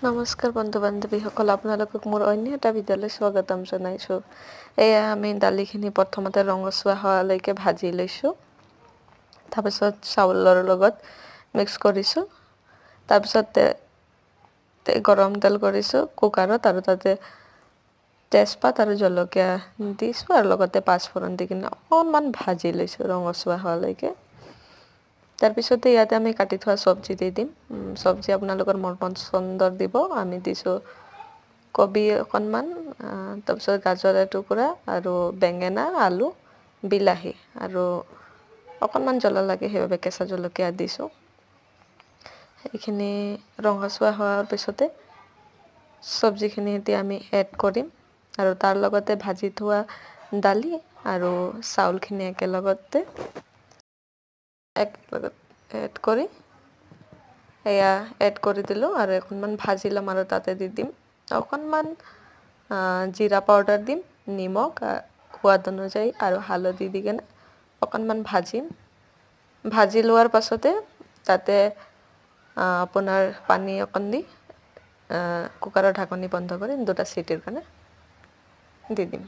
নমস্কাৰ বন্ধু বান্ধৱীসকল, আপোনালোকক মোৰ অন্য এটা ভিডিঅ'লৈ স্বাগতম জনাইছোঁ। এয়া আমি দালিখিনি প্ৰথমতে ৰঙচুৱা হোৱালৈকে ভাজি লৈছোঁ। তাৰপিছত চাউলৰ লগত মিক্স কৰিছোঁ। তাৰপিছত গৰম তেল কৰিছোঁ কুকাৰত, আৰু তাতে তেজপাত আৰু জলকীয়া দিছোঁ, আৰু লগতে পাঁচফোৰণ দি কিনে অকণমান ভাজি লৈছোঁ ৰঙচুৱা হোৱালৈকে। তাৰপিছতে ইয়াতে আমি কাটি থোৱা চব্জি দি দিম। চব্জি আপোনালোকৰ মন পচন্দৰ দিব। আমি দিছোঁ কবি অকণমান, তাৰপিছত গাজৰ এটুকুৰা, আৰু বেঙেনা, আলু, বিলাহী, আৰু অকণমান জ্বলা লাগে সেইবাবে কেঁচা জলকীয়া দিছোঁ। সেইখিনি ৰঙচুৱা হোৱাৰ পিছতে চব্জিখিনি এতিয়া আমি এড কৰিম, আৰু তাৰ লগতে ভাজি থোৱা দালি আৰু চাউলখিনি একেলগতে এড কৰি এড কৰি দিলোঁ, আৰু অকণমান ভাজি ল'ম, আৰু তাতে দি দিম অকণমান জিৰা পাউডাৰ দিম, নিমখ সোৱাদ অনুযায়ী, আৰু হালধি দি কিনে অকণমান ভাজি লোৱাৰ পাছতে তাতে আপোনাৰ পানী অকণ দি কুকাৰৰ ঢাকনি বন্ধ কৰি 2টা চিটিৰ কাৰণে দি দিম।